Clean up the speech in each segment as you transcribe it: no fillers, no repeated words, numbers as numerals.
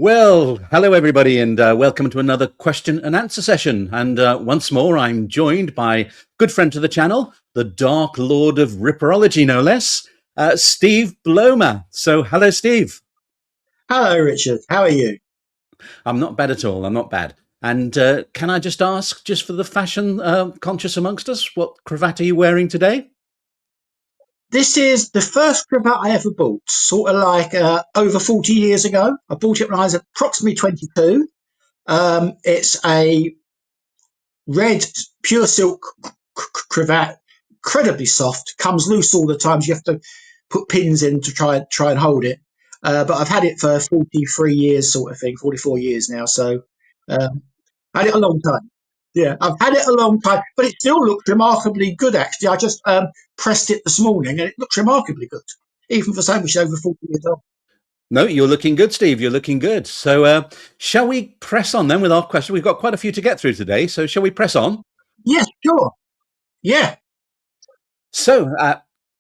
Well, hello everybody, and welcome to another question and answer session. And once more, I'm joined by good friend to the channel, the Dark Lord of Ripperology, no less, Steve Blomer. So, hello, Steve. Hello, Richard. How are you? I'm not bad at all. I'm not bad. And can I just ask, just for the fashion conscious amongst us, what cravat are you wearing today? This is the first cravat I ever bought, sort of like over 40 years ago. I bought it when I was approximately 22. It's a red pure silk cravat, incredibly soft, comes loose all the time. So you have to put pins in to try and hold it. But I've had it for 43 years, sort of thing, 44 years now. So um, had it a long time. Yeah, I've had it a long time, but it still looks remarkably good, actually. I just pressed it this morning and it looks remarkably good, even for so much over 40 years old. No, you're looking good, Steve. You're looking good. So, shall we press on then with our question? We've got quite a few to get through today. So, shall we press on? Yes, sure. Yeah. So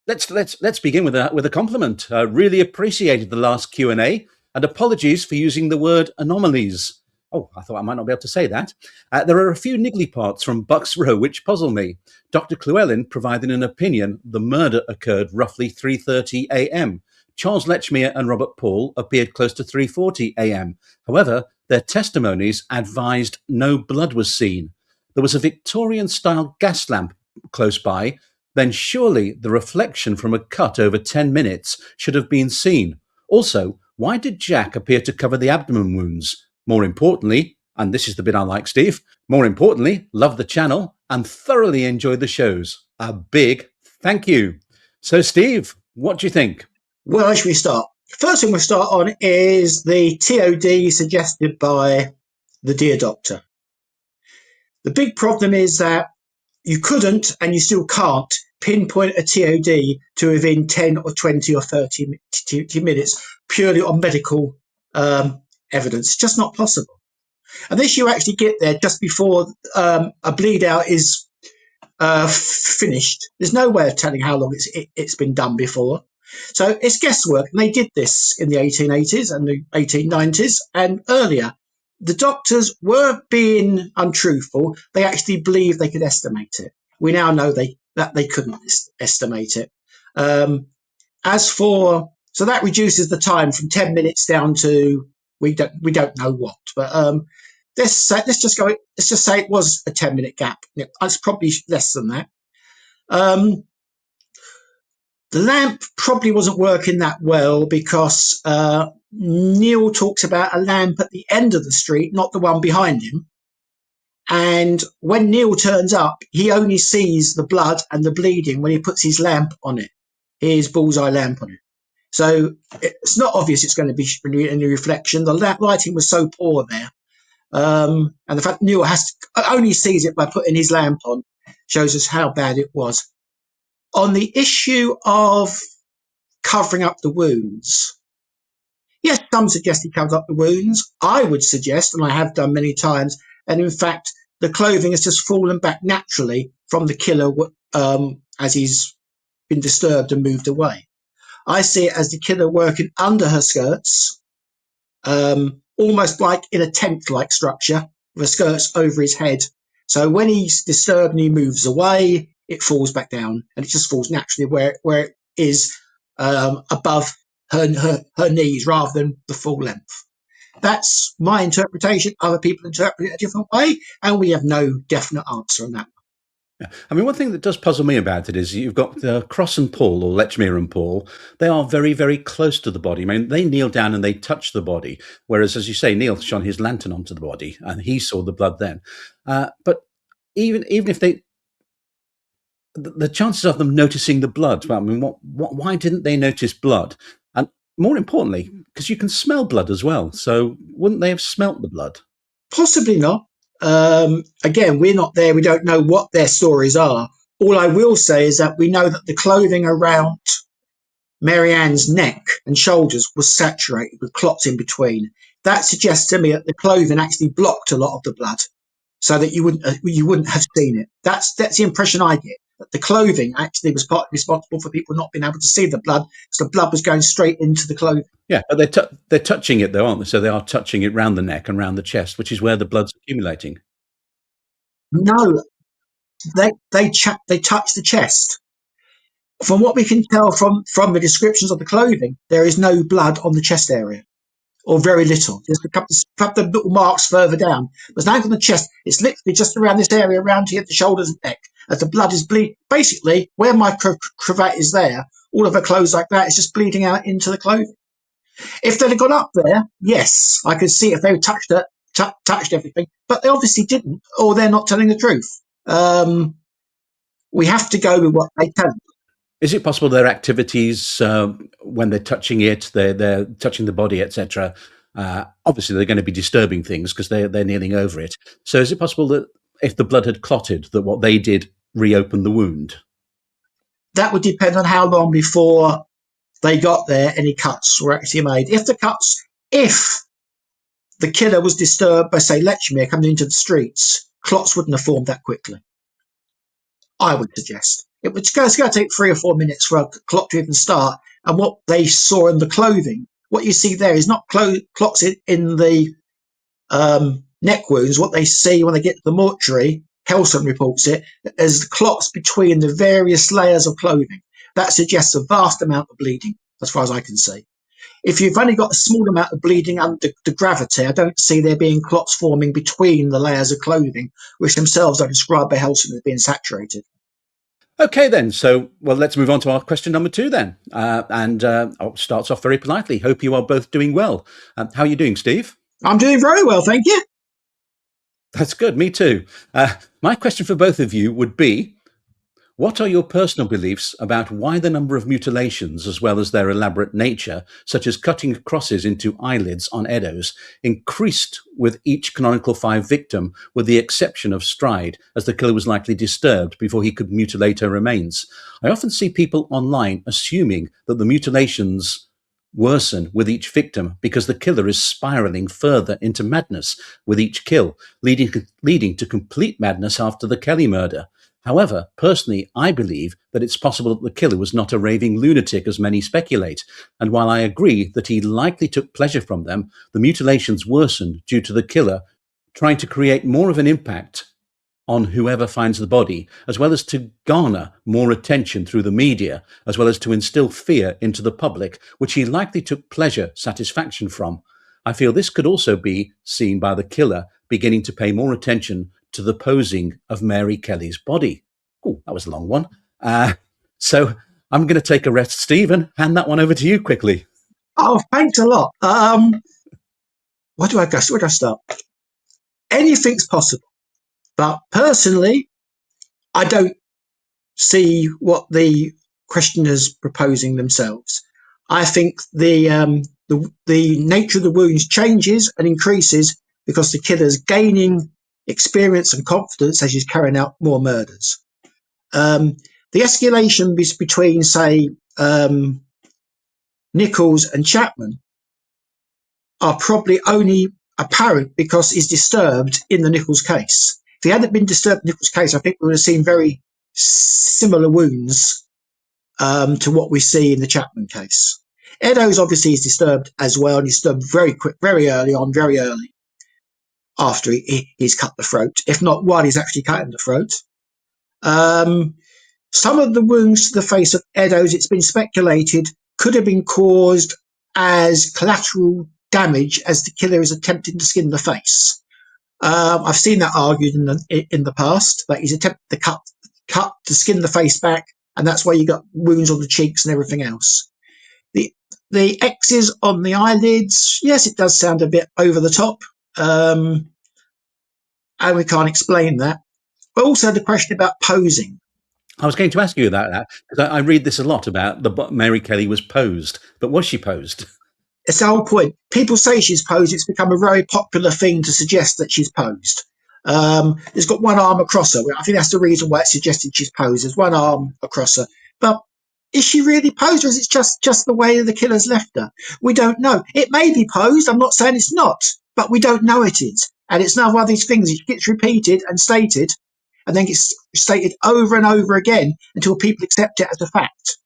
let's begin with a compliment. Really appreciated the last Q&A, and apologies for using the word anomalies. Oh, I thought I might not be able to say that. There are a few niggly parts from Buck's Row which puzzle me. Dr. Llewellyn provided an opinion the murder occurred roughly 3:30 a.m. Charles Lechmere and Robert Paul appeared close to 3:40 a.m. However, their testimonies advised no blood was seen. There was a Victorian-style gas lamp close by, then surely the reflection from a cut over 10 minutes should have been seen. Also, why did Jack appear to cover the abdomen wounds? More importantly, and this is the bit I like, Steve, more importantly, love the channel and thoroughly enjoy the shows. A big thank you. So, Steve, what do you think? Where should we start? First thing we'll start on is the TOD suggested by the Dear Doctor. The big problem is that you couldn't, and you still can't, pinpoint a TOD to within 10 or 20 or 30 minutes purely on medical evidence. It's just not possible. Unless you actually get there just before a bleed out is finished, there's no way of telling how long it's been done before. So it's guesswork. And they did this in the 1880s and the 1890s and earlier. The doctors weren't being untruthful. They actually believed they could estimate it. We now know that they couldn't estimate it. So that reduces the time from 10 minutes down to we don't know what. But let's just say it was a 10-minute gap. It's probably less than that. The lamp probably wasn't working that well because Neil talks about a lamp at the end of the street, not the one behind him. And when Neil turns up, he only sees the blood and the bleeding when he puts his lamp on it, his bullseye lamp on it. So it's not obvious it's going to be any reflection. The lighting was so poor there. And the fact Neil only sees it by putting his lamp on shows us how bad it was. On the issue of covering up the wounds, yes, some suggest he covered up the wounds. I would suggest, and I have done many times, and in fact, the clothing has just fallen back naturally from the killer as he's been disturbed and moved away. I see it as the killer working under her skirts, almost like in a tent-like structure, with the skirts over his head. So when he's disturbed and he moves away, it falls back down, and it just falls naturally where it is above her knees rather than the full length. That's my interpretation. Other people interpret it a different way, and we have no definite answer on that. Yeah. I mean, one thing that does puzzle me about it is you've got Cross and Paul, or Lechmere and Paul. They are very, very close to the body. I mean, they kneel down and they touch the body, whereas, as you say, Neil shone his lantern onto the body and he saw the blood then. But even if they, the chances of them noticing the blood, well, I mean, why didn't they notice blood? And more importantly, because you can smell blood as well. So wouldn't they have smelt the blood? Possibly not. Again, we're not there. We don't know what their stories are. All I will say is that we know that the clothing around Mary Ann's neck and shoulders was saturated with clots in between. That suggests to me that the clothing actually blocked a lot of the blood, so that you wouldn't have seen it. That's the impression I get. that the clothing actually was partly responsible for people not being able to see the blood, so the blood was going straight into the clothing. Yeah, but they're touching it though, aren't they? So they are touching it round the neck and round the chest, which is where the blood's accumulating. No, they touch the chest. From what we can tell from the descriptions of the clothing, there is no blood on the chest area, or very little. There's a couple of little marks further down. But down on the chest, it's literally just around this area, around here, the shoulders and neck, as the blood is bleeding. Basically, where my cravat is there, all of her clothes like that is just bleeding out into the clothing. If they'd have gone up there, yes, I could see if they touched it, touched everything. But they obviously didn't, or they're not telling the truth. We have to go with what they tell us. Is it possible their activities when they're touching it, they're touching the body, etc.? Obviously, they're going to be disturbing things because they're kneeling over it. So, is it possible that if the blood had clotted, that what they did reopened the wound? That would depend on how long before they got there any cuts were actually made. If the killer was disturbed by, say, Lechmere coming into the streets, clots wouldn't have formed that quickly. I would suggest. It's going to take 3 or 4 minutes for a clot to even start. And what they saw in the clothing, what you see there is not clots in the neck wounds. What they see when they get to the mortuary, Helson reports it, as clots between the various layers of clothing. That suggests a vast amount of bleeding, as far as I can see. If you've only got a small amount of bleeding under the gravity, I don't see there being clots forming between the layers of clothing, which themselves are described by Helson as being saturated. Okay, then. So, well, let's move on to our question number 2 then. Starts off very politely. Hope you are both doing well. How are you doing, Steve? I'm doing very well, thank you. That's good. Me too. My question for both of you would be, what are your personal beliefs about why the number of mutilations, as well as their elaborate nature, such as cutting crosses into eyelids on Edos, increased with each canonical 5 victim, with the exception of Stride, as the killer was likely disturbed before he could mutilate her remains? I often see people online assuming that the mutilations worsen with each victim because the killer is spiraling further into madness with each kill, leading to complete madness after the Kelly murder. However, personally, I believe that it's possible that the killer was not a raving lunatic, as many speculate. And while I agree that he likely took pleasure from them, the mutilations worsened due to the killer trying to create more of an impact on whoever finds the body, as well as to garner more attention through the media, as well as to instill fear into the public, which he likely took satisfaction from. I feel this could also be seen by the killer beginning to pay more attention to the posing of Mary Kelly's body. Oh, that was a long one. So I'm going to take a rest, Steve, and hand that one over to you quickly. Oh, thanks a lot. Where do I go? Where do I start? Anything's possible. But personally, I don't see what the questioners proposing themselves. I think the nature of the wounds changes and increases because the killer's gaining experience and confidence as he's carrying out more murders. The escalation between, say, Nichols and Chapman are probably only apparent because he's disturbed in the Nichols case. If he hadn't been disturbed in the Nichols case, I think we would have seen very similar wounds to what we see in the Chapman case. Eddowes obviously is disturbed as well, and he's disturbed very early after he's cut the throat, if not while he's actually cutting the throat. Some of the wounds to the face of Eddowes, it's been speculated, could have been caused as collateral damage as the killer is attempting to skin the face. I've seen that argued in the past, that he's attempted to cut to skin the face back, and that's why you got wounds on the cheeks and everything else. The X's on the eyelids, yes, it does sound a bit over the top, and we can't explain that. But also the question about posing. I was going to ask you about that, because I read this a lot about Mary Kelly was posed, but was she posed? It's the whole point. People say she's posed. It's become a very popular thing to suggest that she's posed. There's got one arm across her. I think that's the reason why it's suggested she's posed. There's one arm across her. But is she really posed, or is it just the way the killer's left her? We don't know. It may be posed. I'm not saying it's not, but we don't know it is. And it's another one of these things. It gets repeated and stated, and then gets stated over and over again until people accept it as a fact.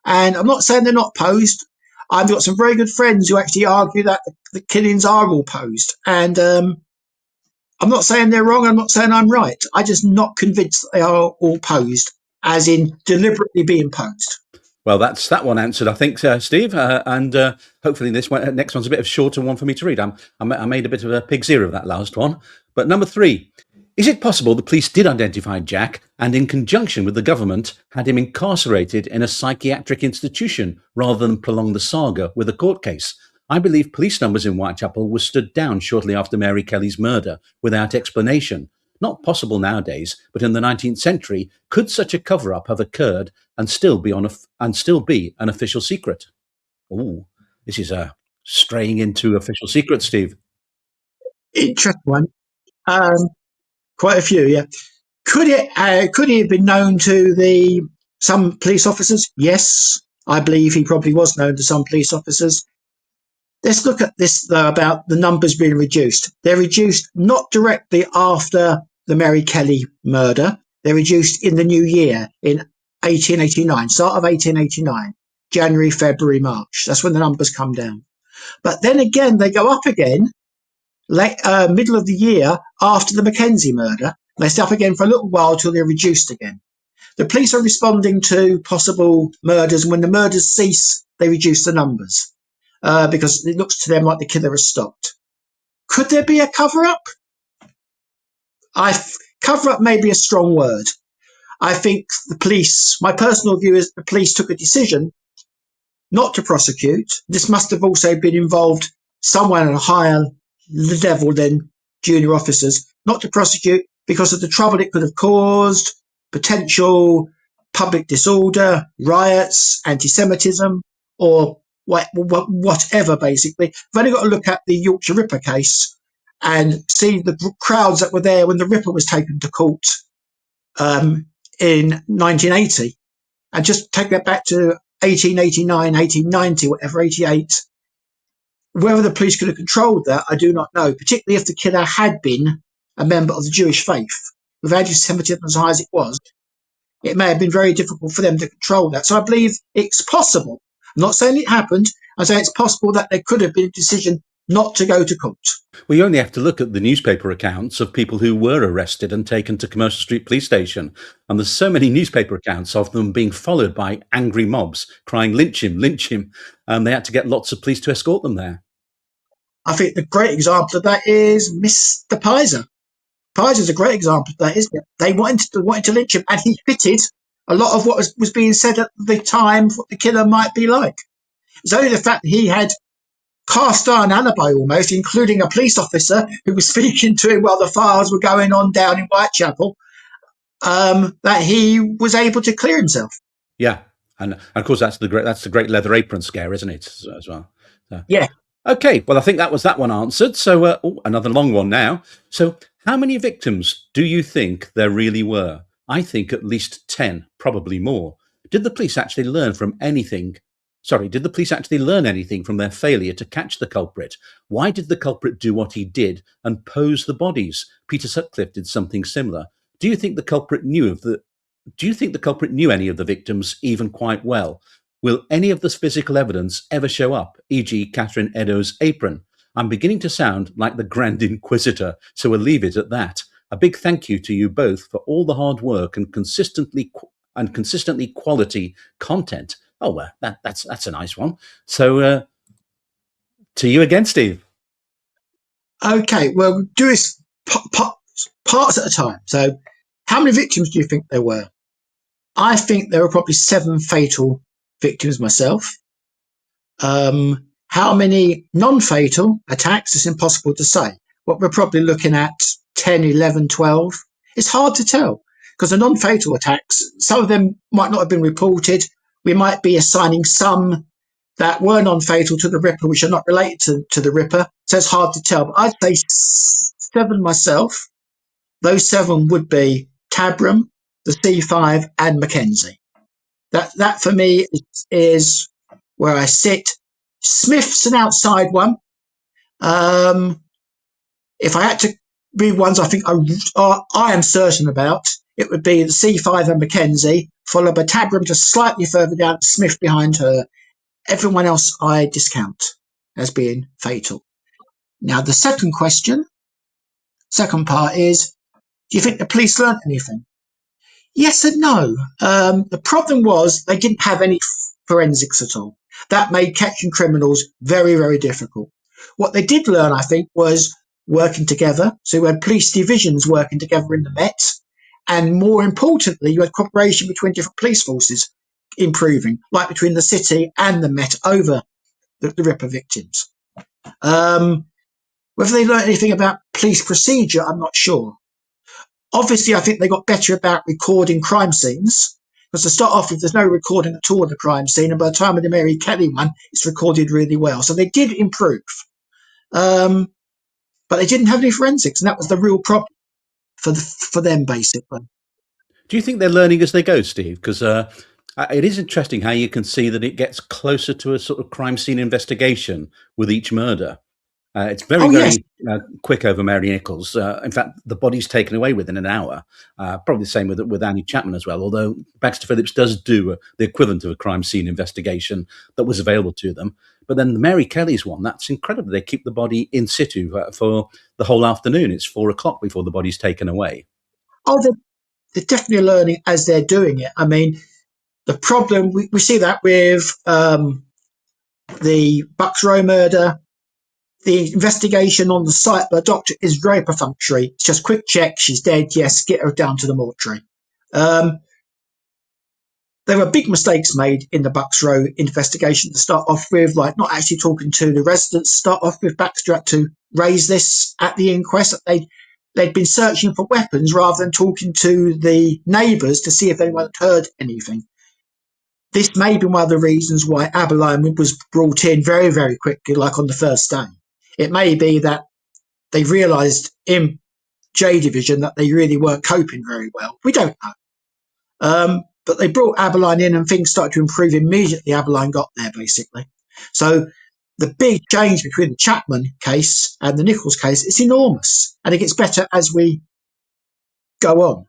And I'm not saying they're not posed. I've got some very good friends who actually argue that the killings are all posed. And I'm not saying they're wrong. I'm not saying I'm right. I'm just not convinced that they are all posed, as in deliberately being posed. Well, that's that one answered, I think, Steve. And hopefully this one, next one's a bit of a shorter one for me to read. I made a bit of a pig's ear of that last one. But number 3, is it possible the police did identify Jack and, in conjunction with the government, had him incarcerated in a psychiatric institution rather than prolong the saga with a court case? I believe police numbers in Whitechapel were stood down shortly after Mary Kelly's murder without explanation. Not possible nowadays, but in the 19th century, could such a cover-up have occurred and still be an official secret? Oh, this is straying into official secrets, Steve. Interesting one. Quite a few, yeah. Could he have been known to some police officers? Yes, I believe he probably was known to some police officers. Let's look at this, though, about the numbers being reduced. They're reduced not directly after the Mary Kelly murder. They're reduced in the new year, in 1889, start of 1889, January, February, March. That's when the numbers come down. But then again, they go up again, middle of the year after the Mackenzie murder. They stay up again for a little while till they're reduced again. The police are responding to possible murders, and when the murders cease, they reduce the numbers. Because it looks to them like the killer has stopped. Could there be a cover-up? Cover-up may be a strong word. I think the police, my personal view is the police took a decision not to prosecute. This must have also been involved someone at a higher level than junior officers, not to prosecute because of the trouble it could have caused, potential public disorder, riots, anti-Semitism, or whatever, basically. We've only got to look at the Yorkshire Ripper case and see the crowds that were there when the Ripper was taken to court in 1980. And just take that back to 1889, 1890, whatever, 88. Whether the police could have controlled that, I do not know, particularly if the killer had been a member of the Jewish faith. With anti-Semitism as high as it was, it may have been very difficult for them to control that. So I believe it's possible. I'm not saying it happened. I'm saying it's possible that there could have been a decision not to go to court. Well, you only have to look at the newspaper accounts of people who were arrested and taken to Commercial Street Police Station. And there's so many newspaper accounts of them being followed by angry mobs crying, lynch him, lynch him. And they had to get lots of police to escort them there. I think the great example of that is Mr. Pizer. Pizer's a great example of that, isn't it? They wanted to lynch him, and he fitted a lot of what was being said at the time, what the killer might be like. It's only the fact that he had cast iron alibi almost, including a police officer who was speaking to him while the fires were going on down in Whitechapel, that he was able to clear himself. Yeah, and of course that's the great leather apron scare, isn't it, as well? So. Yeah. Okay, well I think that was that one answered. So another long one now. So how many victims do you think there really were? I think at least 10, probably more. Did the police actually learn anything from their failure to catch the culprit? Why did the culprit do what he did and pose the bodies? Peter Sutcliffe did something similar. Do you think the culprit knew any of the victims even quite well? Will any of this physical evidence ever show up, e.g. Catherine Eddowes' apron? I'm beginning to sound like the Grand Inquisitor, so we'll leave it at that. A big thank you to you both for all the hard work and consistently quality content. Oh, well, that's a nice one. So, to you again, Steve. Okay, well, do this parts at a time. So, how many victims do you think there were? I think there were probably 7 fatal victims myself. How many non-fatal attacks is impossible to say. What we're probably looking at 10, 11, 12. It's hard to tell because the non-fatal attacks, some of them might not have been reported. We might be assigning some that were non-fatal to the Ripper, which are not related to the Ripper. So it's hard to tell. But I'd say 7 myself. Those 7 would be Tabram, the C5, and Mackenzie. That for me is where I sit. Smith's an outside one. If I had to read ones I think I am certain about, it would be the C5 and Mackenzie, followed by Tabram just slightly further down, Smith behind her. Everyone else I discount as being fatal. Now, the second part is, do you think the police learnt anything? Yes and no. The problem was they didn't have any forensics at all. That made catching criminals very, very difficult. What they did learn, I think, was working together. So you had police divisions working together in the Met. And more importantly, you had cooperation between different police forces improving, like between the city and the Met over the Ripper victims. Whether they learned anything about police procedure, I'm not sure. Obviously, I think they got better about recording crime scenes, because to start off with, there's no recording at all of the crime scene, and by the time of the Mary Kelly one, it's recorded really well. So they did improve. But they didn't have any forensics, and that was the real problem for them, basically. Do you think they're learning as they go, Steve? Because it is interesting how you can see that it gets closer to a sort of crime scene investigation with each murder. It's very, Yes. very quick over Mary Nichols. In fact, the body's taken away within an hour. Probably the same with Annie Chapman as well, although Baxter Phillips does do the equivalent of a crime scene investigation that was available to them. But then the Mary Kelly's one, that's incredible. They keep the body in situ for the whole afternoon. It's 4 o'clock before the body's taken away. Oh, they're definitely learning as they're doing it. I mean, the problem, we see that with the Bucks Row murder. The investigation on the site by the doctor is very perfunctory. It's just quick check, she's dead, yes, get her down to the mortuary. There were big mistakes made in the Bucks Row investigation to start off with, like not actually talking to the residents. Start off with, Baxter had to raise this at the inquest, that they'd been searching for weapons rather than talking to the neighbours to see if anyone had heard anything. This may be one of the reasons why Aberline was brought in very, very quickly, like on the first day. It may be that they realised in J Division that they really weren't coping very well. We don't know. But they brought Aberline in and things started to improve immediately. Aberline got there, basically. So the big change between the Chapman case and the Nichols case is enormous. And it gets better as we go on.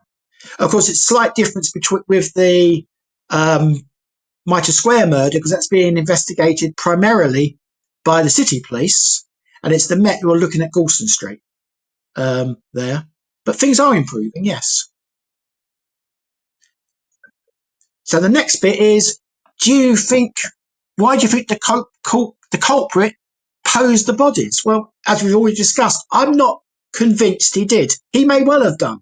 Of course, it's a slight difference with the Mitre Square murder, because that's being investigated primarily by the city police. And it's the Met who are looking at Galston Street there. But things are improving, yes. So the next bit is, why do you think the culprit posed the bodies? Well, as we've already discussed, I'm not convinced he did. He may well have done.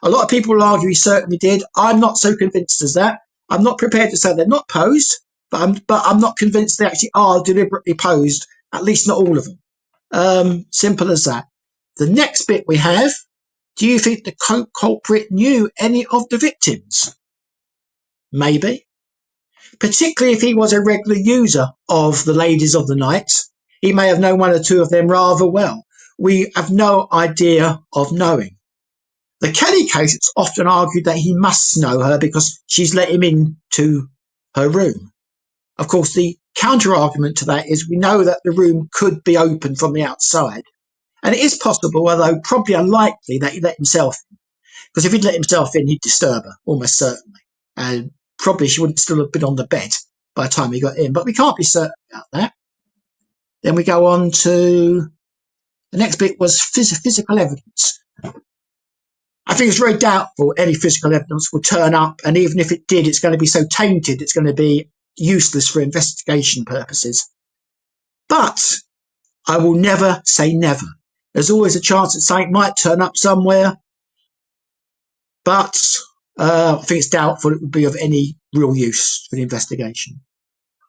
A lot of people will argue he certainly did. I'm not so convinced as that. I'm not prepared to say they're not posed, but I'm not convinced they actually are deliberately posed, at least not all of them. Simple as that. The next bit we have, do you think the culprit knew any of the victims? Maybe. Particularly if he was a regular user of the ladies of the night, he may have known one or two of them rather well. We have no idea of knowing. The Kelly case, it's often argued that he must know her because she's let him into her room. Of course, the counter-argument to that is we know that the room could be open from the outside. And it is possible, although probably unlikely, that he let himself in. Because if he'd let himself in, he'd disturb her, almost certainly. And probably she wouldn't still have been on the bed by the time he got in. But we can't be certain about that. Then we go on to the next bit was physical evidence. I think it's very doubtful any physical evidence will turn up, and even if it did, it's going to be so tainted, it's going to be useless for investigation purposes. But I will never say never. There's always a chance that something might turn up somewhere, but I think it's doubtful it would be of any real use for the investigation.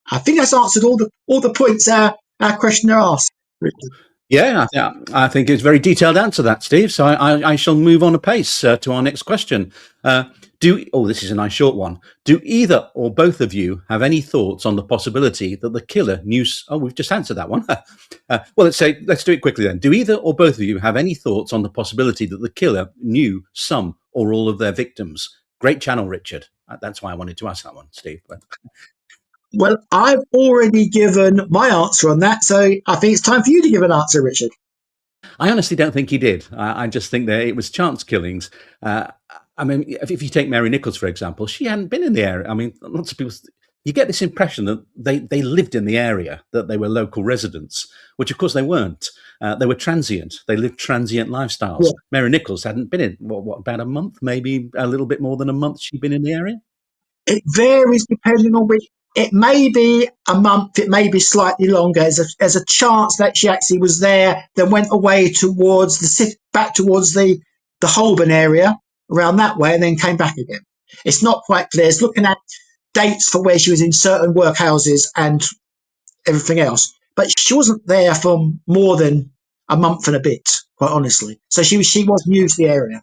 I think that's answered all the points our questioner asked, Richard. Yeah, I think it's a very detailed answer, that, Steve. So I shall move on apace to our next question. This is a nice short one. Do either or both of you have any thoughts on the possibility that the killer knew? Oh, we've just answered that one. Let's do it quickly then. Do either or both of you have any thoughts on the possibility that the killer knew some or all of their victims? Great channel, Richard. That's why I wanted to ask that one, Steve. Well, I've already given my answer on that, so I think it's time for you to give an answer, Richard. I honestly don't think he did. I just think that it was chance killings. I mean, if you take Mary Nichols, for example, she hadn't been in the area. I mean, lots of people, you get this impression that they lived in the area, that they were local residents, which of course they weren't. They were transient. They lived transient lifestyles. Yeah. Mary Nichols hadn't been in, what, about a month, maybe a little bit more than a month she'd been in the area. It varies depending on which. It may be a month, it may be slightly longer. There's a chance that she actually was there, then went away towards the city, back towards the Holborn area, around that way, and then came back again. It's not quite clear. It's looking at dates for where she was in certain workhouses and everything else. But she wasn't there for more than a month and a bit, quite honestly. So she was new to the area.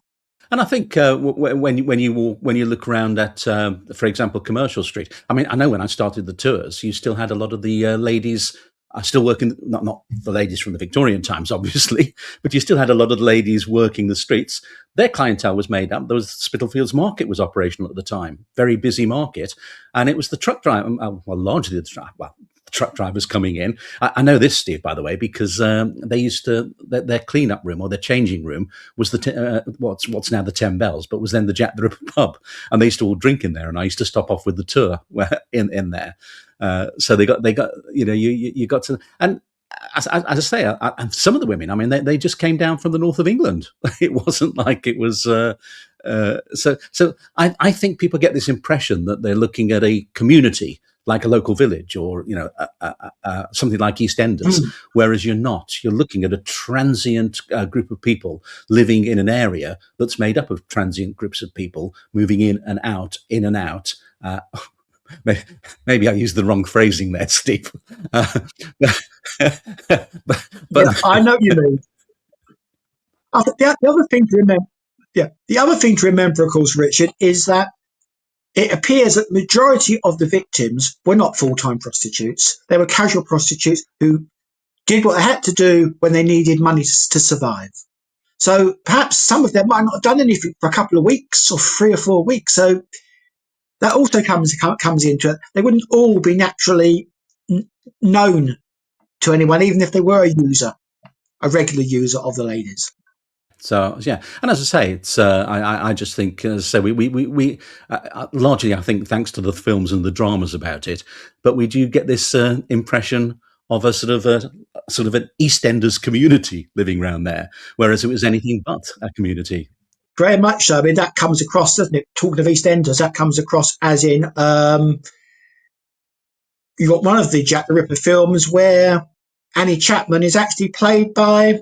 And I think when you look around at, for example, Commercial Street. I mean, I know when I started the tours, you still had a lot of the ladies still working. Not the ladies from the Victorian times, obviously, but you still had a lot of the ladies working the streets. Their clientele was made up. There was Spitalfields Market was operational at the time, very busy market, and it was the truck driver. Well, largely the truck drivers coming in. I know this, Steve, by the way, because they used to their cleanup room or their changing room was what's now the 10 Bells, but was then the Jack the Ripper pub, and they used to all drink in there. And I used to stop off with the tour in there. So they got you got to. And as I say, and some of the women, I mean, they just came down from the north of England. It wasn't like it was. So I think people get this impression that they're looking at a community like a local village or something like EastEnders, whereas you're not. You're looking at a transient group of people living in an area that's made up of transient groups of people moving in and out, in and out. Maybe I used the wrong phrasing there, Steve. But Yeah, I know what you mean. I think the other thing to remember, yeah, the other thing to remember, of course, Richard, is that it appears that the majority of the victims were not full-time prostitutes. They were casual prostitutes who did what they had to do when they needed money to survive. So perhaps some of them might not have done anything for a couple of weeks or 3 or 4 weeks. So that also comes into it. They wouldn't all be naturally known to anyone, even if they were a regular user of the ladies. So yeah, and as I say, it's I just think as I say we largely I think thanks to the films and the dramas about it, but we do get this impression of a sort of an EastEnders community living around there, whereas it was anything but a community. Very much so. I mean, that comes across, doesn't it? Talking of EastEnders, that comes across as in you got one of the Jack the Ripper films where Annie Chapman is actually played by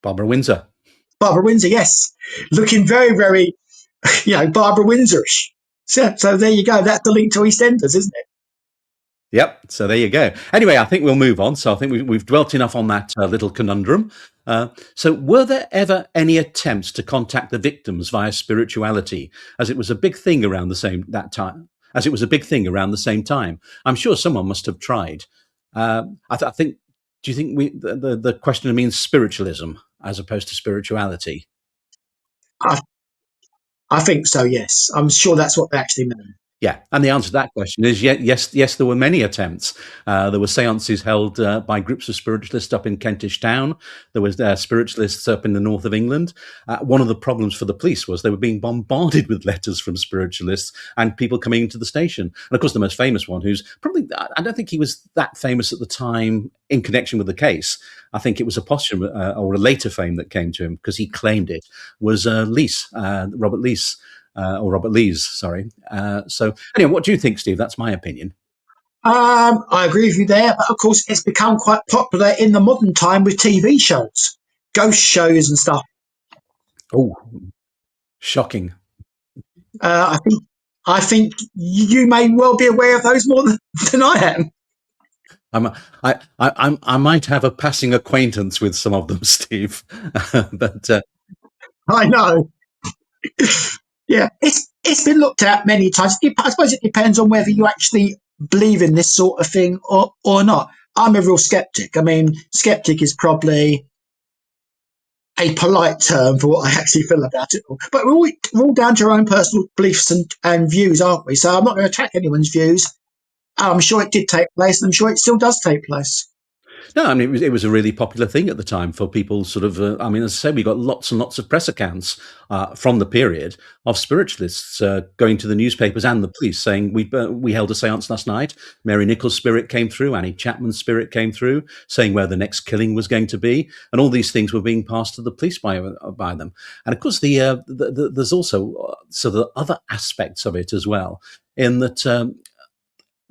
Barbara Windsor. Barbara Windsor, yes, looking very, very, Barbara Windsorish. So there you go. That's the link to EastEnders, isn't it? Yep. So there you go. Anyway, I think we'll move on. So I think we've dwelt enough on that little conundrum. So were there ever any attempts to contact the victims via spirituality, as it was a big thing around the same time? As it was a big thing around the same time, I'm sure someone must have tried. I think. Do you think the questioner means spiritualism as opposed to spirituality? I, I think so, yes. I'm sure that's what they actually mean. Yeah, and the answer to that question is yes. There were many attempts. There were seances held by groups of spiritualists up in Kentish Town. There was spiritualists up in the north of England. One of the problems for the police was they were being bombarded with letters from spiritualists and people coming into the station. And of course, the most famous one, who's probably, I don't think he was that famous at the time in connection with the case. I think it was a posthumous or a later fame that came to him because he claimed it, was Robert Lees. Or Robert Lees, sorry. So anyway, what do you think, Steve? That's my opinion. I agree with you there, but of course it's become quite popular in the modern time with TV shows, ghost shows and stuff. Oh, shocking. I think you may well be aware of those more than I am. I might have a passing acquaintance with some of them, Steve, but I know. Yeah, it's been looked at many times. I suppose it depends on whether you actually believe in this sort of thing or not. I'm a real skeptic. I mean, skeptic is probably a polite term for what I actually feel about it all. But we're all down to our own personal beliefs and views, aren't we? So I'm not going to attack anyone's views. I'm sure it did take place, and I'm sure it still does take place. No, I mean it was a really popular thing at the time for people. Sort of, I mean, as I say, we got lots and lots of press accounts from the period of spiritualists going to the newspapers and the police saying we held a séance last night. Mary Nichols' spirit came through, Annie Chapman's spirit came through, saying where the next killing was going to be, and all these things were being passed to the police by them. And of course, there's also sort of other aspects of it as well, in that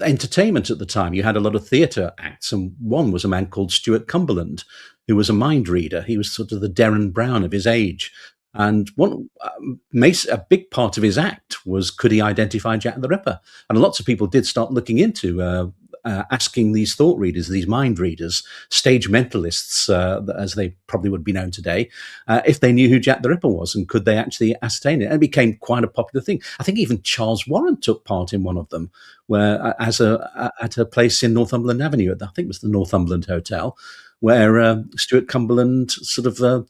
entertainment at the time. You had a lot of theatre acts, and one was a man called Stuart Cumberland, who was a mind reader. He was sort of the Derren Brown of his age. And a big part of his act was, could he identify Jack the Ripper? And lots of people did start looking into asking these thought readers, these mind readers, stage mentalists, as they probably would be known today, if they knew who Jack the Ripper was and could they actually ascertain it. And it became quite a popular thing. I think even Charles Warren took part in one of them, where at a place in Northumberland Avenue, I think it was the Northumberland Hotel, where Stuart Cumberland sort of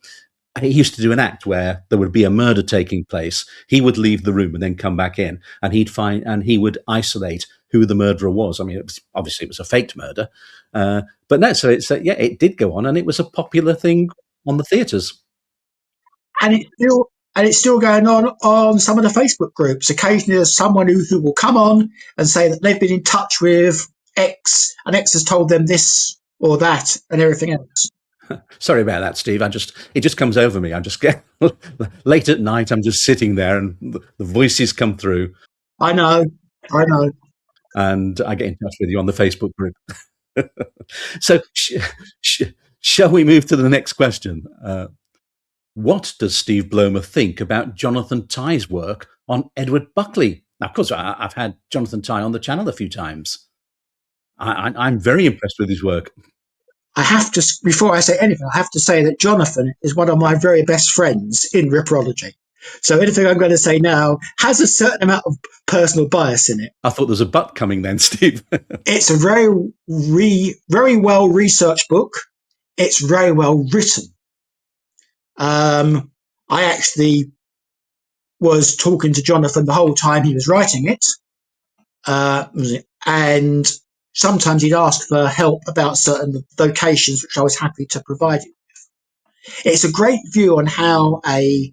he used to do an act where there would be a murder taking place. He would leave the room and then come back in, and he would isolate who the murderer was. I mean, obviously it was a faked murder, but no. So it did go on, and it was a popular thing on the theatres. And it's still going on some of the Facebook groups. Occasionally, there's someone who will come on and say that they've been in touch with X, and X has told them this or that and everything else. Sorry about that, Steve. It just comes over me. I just get late at night. I'm just sitting there, and the voices come through. I know. And I get in touch with you on the Facebook group. So, shall we move to the next question? What does Steve Blomer think about Jonathan Tye's work on Edward Buckley? Now, of course, I've had Jonathan Tye on the channel a few times. I'm very impressed with his work. I have to, before I say anything, I have to say that Jonathan is one of my very best friends in ripperology. So anything I'm going to say now has a certain amount of personal bias in it. I thought there was a but coming then, Steve. It's a very well researched book. It's very well written. I actually was talking to Jonathan the whole time he was writing it. And sometimes he'd ask for help about certain locations, which I was happy to provide him with. It's a great view on how a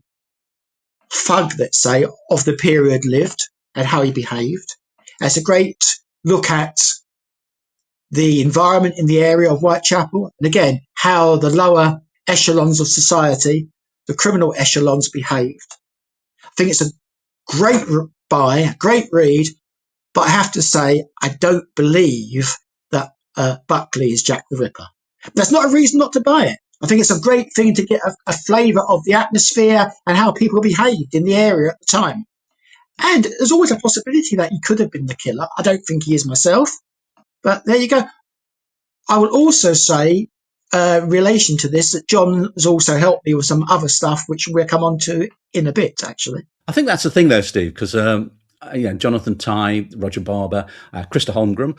thug, let's say, of the period lived and how he behaved. It's a great look at the environment in the area of Whitechapel, and again, how the lower echelons of society, the criminal echelons, behaved. I think it's a great great read, but I have to say, I don't believe that Buckley is Jack the Ripper. That's not a reason not to buy it. I think it's a great thing to get a flavour of the atmosphere and how people behaved in the area at the time. And there's always a possibility that he could have been the killer. I don't think he is myself, but there you go. I will also say, in relation to this, that John has also helped me with some other stuff, which we'll come on to in a bit, actually. I think that's the thing, though, Steve, because Jonathan Tye, Roger Barber, Krista Holmgren,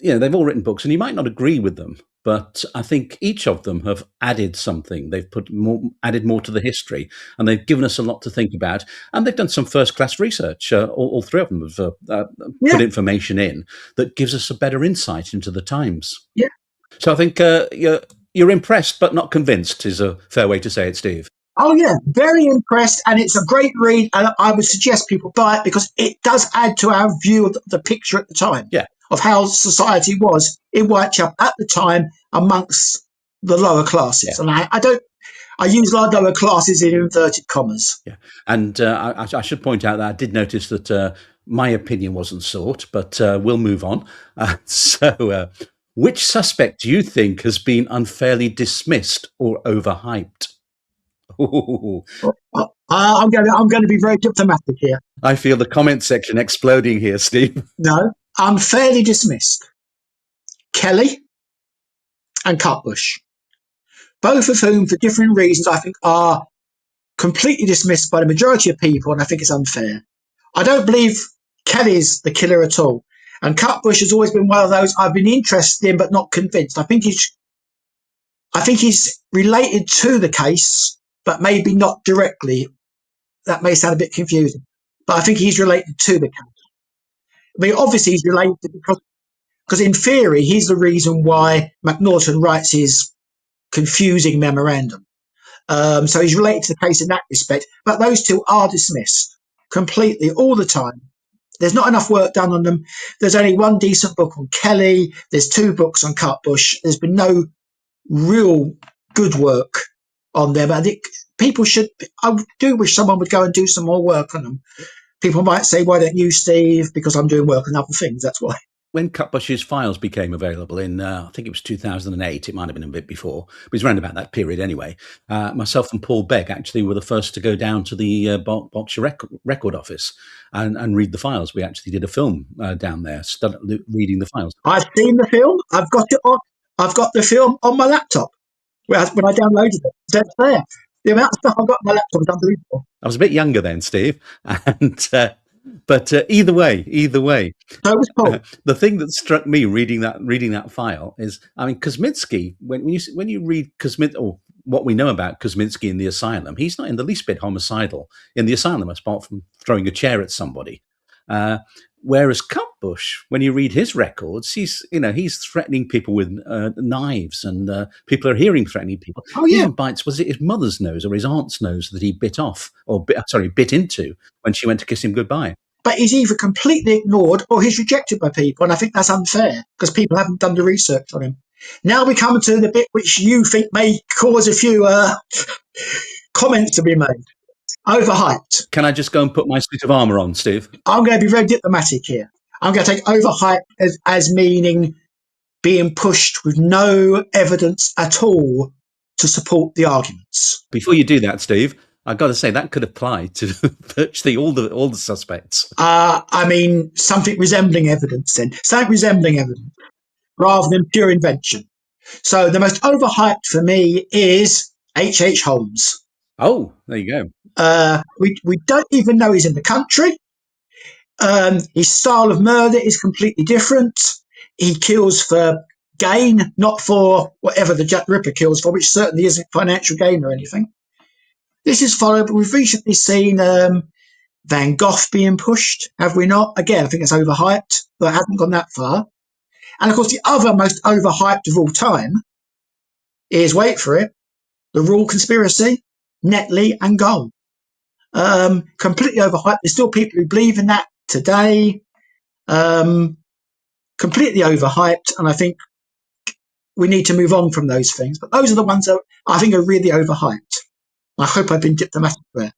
they've all written books, and you might not agree with them, but I think each of them have added something. They've added more to the history, and they've given us a lot to think about. And they've done some first-class research. All three of them have put information in that gives us a better insight into the times. Yeah. So I think you're impressed, but not convinced, is a fair way to say it, Steve. Oh, yeah, very impressed, and it's a great read, and I would suggest people buy it because it does add to our view of the picture at the time, of how society was in Whitechapel at the time amongst the lower classes. And I use lower classes in inverted commas. Yeah, and I should point out that I did notice that my opinion wasn't sought, but we'll move on. Which suspect do you think has been unfairly dismissed or overhyped? I'm going to be very diplomatic here. I feel the comment section exploding here, Steve. No, unfairly dismissed. Kelly and Cutbush, both of whom, for different reasons, I think are completely dismissed by the majority of people, and I think it's unfair. I don't believe Kelly's the killer at all, and Cutbush has always been one of those I've been interested in but not convinced. I think he's related to the case, but maybe not directly. That may sound a bit confusing, but I think he's related to the case. I mean, obviously he's related because Because in theory, he's the reason why McNaughton writes his confusing memorandum. So he's related to the case in that respect. But those two are dismissed completely all the time. There's not enough work done on them. There's only one decent book on Kelly. There's 2 books on Cutbush. There's been no real good work on them. I think people should, I do wish someone would go and do some more work on them. People might say, why don't you, Steve? Because I'm doing work on other things. That's why. When Cutbush's files became available in, I think it was 2008, it might have been a bit before, but it was around about that period anyway, myself and Paul Beck actually were the first to go down to the Berkshire Record Office and read the files. We actually did a film down there, reading the files. I've seen the film. I've got the film on my laptop when I downloaded it. So it's there. The amount of stuff I've got on my laptop is unbelievable. I was a bit younger then, Steve, and but either way, So it was Paul. the thing that struck me reading that file is, I mean, Kosminski. When you read Kosminski, or what we know about Kosminski in the asylum, he's not in the least bit homicidal in the asylum, apart from throwing a chair at somebody. Whereas Cutbush, when you read his records, he's threatening people with knives, and people are hearing threatening people. Oh yeah, he even bites, was it his mother's nose or his aunt's nose that he bit off, or bit into when she went to kiss him goodbye? but he's either completely ignored or he's rejected by people, and I think that's unfair because people haven't done the research on him. Now we come to the bit which you think may cause a few comments to be made. Overhyped. Can I just go and put my suit of armour on, Steve? I'm going to be very diplomatic here. I'm going to take overhyped as meaning being pushed with no evidence at all to support the arguments. Before you do that, Steve, I've got to say that could apply to virtually all the suspects. I mean, something resembling evidence then. Something resembling evidence rather than pure invention. So the most overhyped for me is H.H. Holmes. Oh, there you go. We don't even know he's in the country. His style of murder is completely different. He kills for gain, not for whatever the Jack Ripper kills for, which certainly isn't financial gain or anything. This is followed, but we've recently seen Van Gogh being pushed, have we not? Again, I think it's overhyped, but it hasn't gone that far. And of course, the other most overhyped of all time is, wait for it, the Rule Conspiracy, Netley and Gold. Completely overhyped. There's still people who believe in that today. Completely overhyped, and I think we need to move on from those things. But those are the ones that I think are really overhyped. I hope I've been diplomatic there.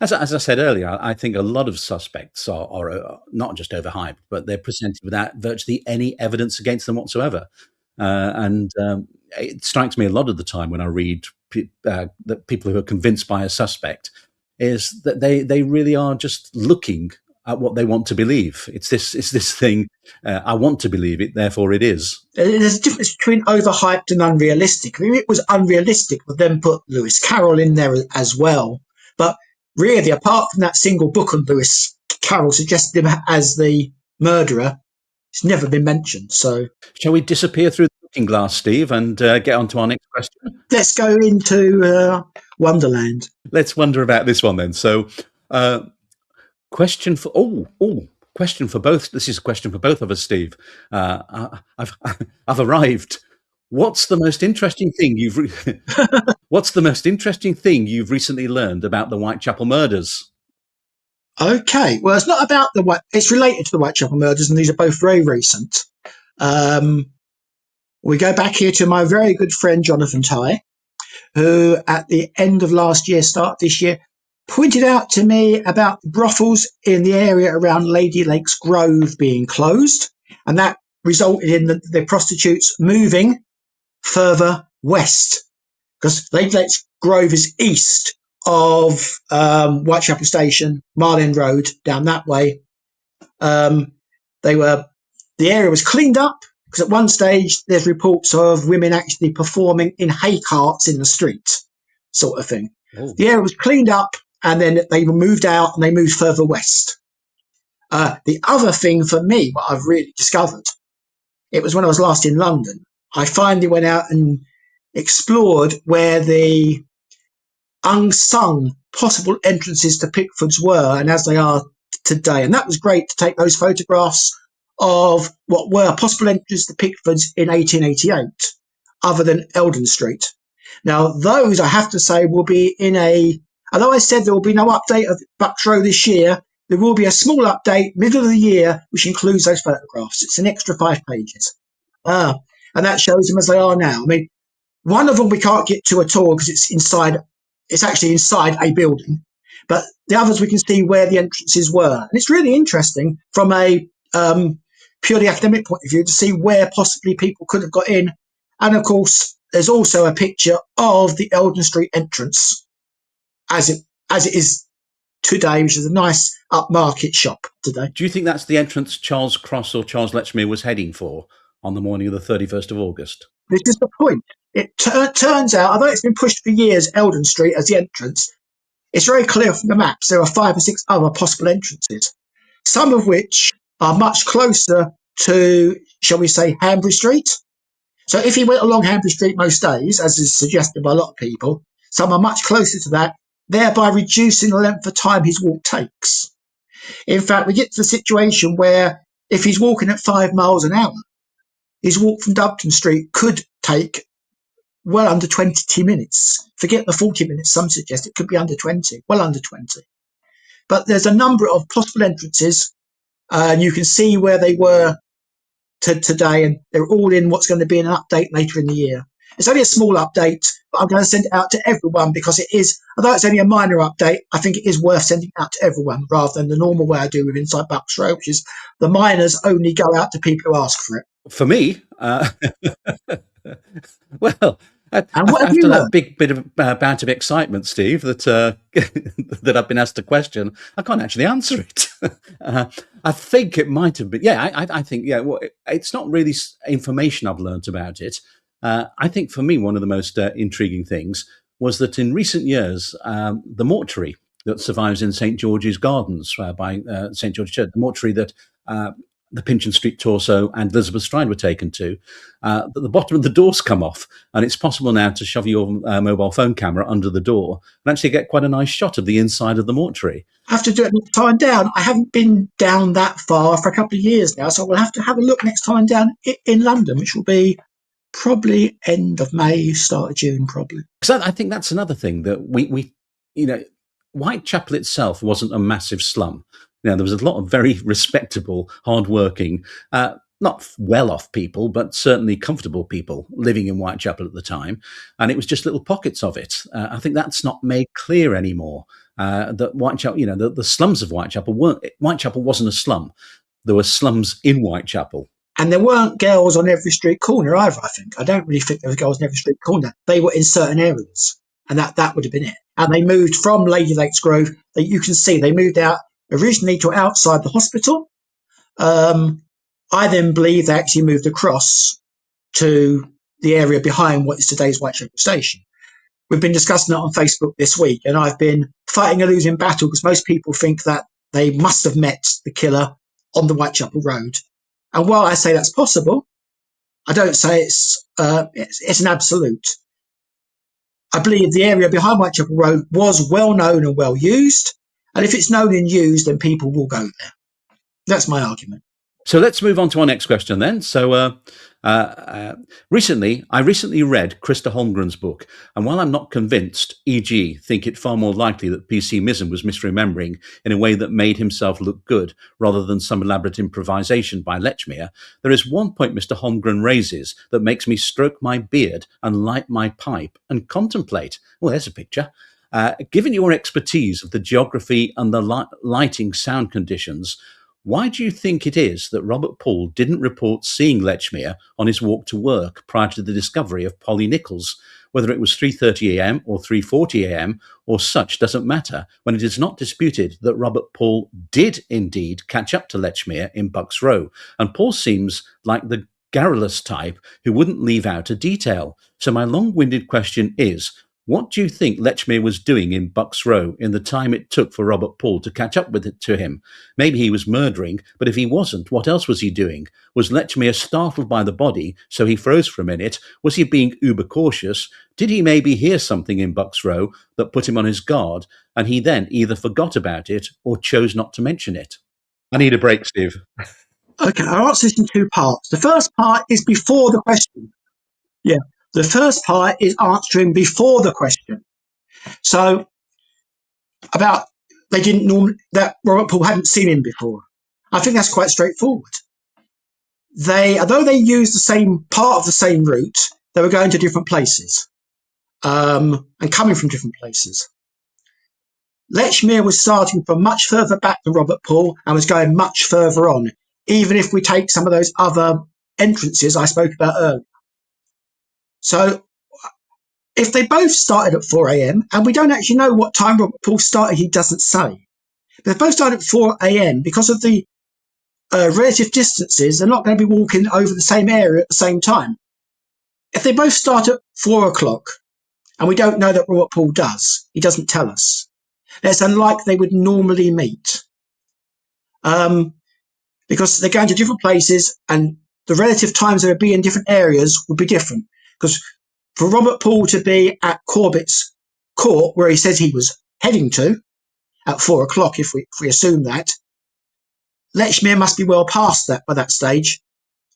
As I said earlier, I think a lot of suspects are not just overhyped, but they're presented without virtually any evidence against them whatsoever. And it strikes me a lot of the time when I read that people who are convinced by a suspect is that they really are just looking at what they want to believe. It's this thing, I want to believe it, therefore it is. There's a difference between overhyped and unrealistic. I mean, it was unrealistic, but then put Lewis Carroll in there as well. But really, apart from that single book on Lewis Carroll suggesting him as the murderer, it's never been mentioned. So, shall we disappear through the looking glass, Steve, and get on to our next question? Let's go into Wonderland. Let's wonder about this one then. So, question for both. This is a question for both of us, Steve. I've arrived. What's the most interesting thing you've recently learned about the Whitechapel murders? Okay, well, it's not about it's related to the Whitechapel murders, and these are both very recent. We go back here to my very good friend Jonathan Tye, who at the end of last year, start this year, pointed out to me about brothels in the area around Lady Lakes Grove being closed, and that resulted in the prostitutes moving further west, because Lady Lakes Grove is east of Whitechapel Station, Mile End Road, down that way. The area was cleaned up, because at one stage there's reports of women actually performing in hay carts in the street, sort of thing. Oh. The area was cleaned up, and then they were moved out and they moved further west. The other thing for me, what I've really discovered, it was when I was last in London. I finally went out and explored where the unsung possible entrances to Pickford's were, and as they are today. And that was great to take those photographs of what were possible entrances to Pickford's in 1888, other than Eldon Street. Now, those, I have to say, will be although I said there will be no update of Bucks Row this year, there will be a small update middle of the year, which includes those photographs. It's an extra 5 pages. And that shows them as they are now. I mean, one of them we can't get to at all because it's actually inside a building. But the others we can see where the entrances were. And it's really interesting from a purely academic point of view to see where possibly people could have got in. And of course, there's also a picture of the Eldon Street entrance as it is today, which is a nice upmarket shop today. Do you think that's the entrance Charles Cross or Charles Lechmere was heading for on the morning of the 31st of August? This is the point. It turns out, although it's been pushed for years, Eldon Street as the entrance, it's very clear from the maps there are 5 or 6 other possible entrances, some of which are much closer to, shall we say, Hanbury Street. So if he went along Hanbury Street most days, as is suggested by a lot of people, some are much closer to that, thereby reducing the length of time his walk takes. In fact, we get to the situation where if he's walking at 5 miles an hour, his walk from Dubton Street could take well under 20 minutes. Forget the 40 minutes some suggest. It could be under 20, well under 20. But there's a number of possible entrances, and you can see where they were today, and they're all in what's going to be an update later in the year. It's only a small update, but I'm going to send it out to everyone because it is, although it's only a minor update, I think it is worth sending out to everyone rather than the normal way I do with Inside Bucks Row, which is the minors only go out to people who ask for it. For me, well, And what have you after that learned? big bit of bout of excitement, Steve, that that I've been asked a question, I can't actually answer it. I think it might have been. Yeah, I think. Yeah, well, it's not really information I've learnt about it. I think for me, one of the most intriguing things was that in recent years, the mortuary that survives in St George's Gardens by St George's Church, the mortuary that the Pinchin Street torso and Elizabeth Stride were taken to, the bottom of the doors come off, and it's possible now to shove your mobile phone camera under the door and actually get quite a nice shot of the inside of the mortuary. I have to do it next time down. I haven't been down that far for a couple of years now, so we'll have to have a look next time down in London, which will be probably end of May, start of June, probably. Because I think that's another thing that we, Whitechapel itself wasn't a massive slum. There was a lot of very respectable, hardworking, not well-off people, but certainly comfortable people living in Whitechapel at the time, and it was just little pockets of it. I think that's not made clear anymore. That Whitechapel, the slums of Whitechapel Whitechapel wasn't a slum. There were slums in Whitechapel. And there weren't girls on every street corner either, I think. I don't really think there were girls on every street corner. They were in certain areas, and that would have been it. And they moved from Lady Lakes Grove. You can see they moved out originally to outside the hospital. I then believe they actually moved across to the area behind what is today's Whitechapel Station. We've been discussing it on Facebook this week, and I've been fighting a losing battle because most people think that they must have met the killer on the Whitechapel Road. And while I say that's possible, I don't say it's an absolute. I believe the area behind Whitechapel Road was well known and well used, and if it's known and used, then people will go there. That's my argument. So let's move on to our next question then. So I recently read Krista Holmgren's book, and while I'm not convinced, e.g., think it far more likely that PC Mizzen was misremembering in a way that made himself look good rather than some elaborate improvisation by Lechmere, there is one point Mr. Holmgren raises that makes me stroke my beard and light my pipe and contemplate. Well, there's a picture. Given your expertise of the geography and the lighting sound conditions, why do you think it is that Robert Poole didn't report seeing Lechmere on his walk to work prior to the discovery of Polly Nichols? Whether it was 3:30 a.m. or 3:40 a.m. or such doesn't matter, when it is not disputed that Robert Poole did indeed catch up to Lechmere in Bucks Row, and Poole seems like the garrulous type who wouldn't leave out a detail. So my long-winded question is, what do you think Lechmere was doing in Bucks Row in the time it took for Robert Poole to catch up with it to him? Maybe he was murdering, but if he wasn't, what else was he doing? Was Lechmere startled by the body, so he froze for a minute? Was he being uber cautious? Did he maybe hear something in Bucks Row that put him on his guard, and he then either forgot about it or chose not to mention it? I need a break, Steve. Okay, I'll answer this in two parts. The first part is before the question. Yeah, the first part is answering before the question. So about they didn't normally that Robert Paul hadn't seen him before. I think that's quite straightforward. Although they used the same part of the same route, they were going to different places and coming from different places. Lechmere was starting from much further back than Robert Paul and was going much further on, even if we take some of those other entrances I spoke about earlier. So if they both started at 4 a.m., and we don't actually know what time Robert Paul started, he doesn't say. But if they both started at 4 a.m., because of the relative distances, they're not going to be walking over the same area at the same time. If they both start at 4 o'clock, and we don't know that Robert Paul does, he doesn't tell us, it's unlike they would normally meet. Because they're going to different places, and the relative times they would be in different areas would be different. Because for Robert Paul to be at Corbett's court, where he says he was heading to, at 4 o'clock, if we assume that, Lechmere must be well past that by that stage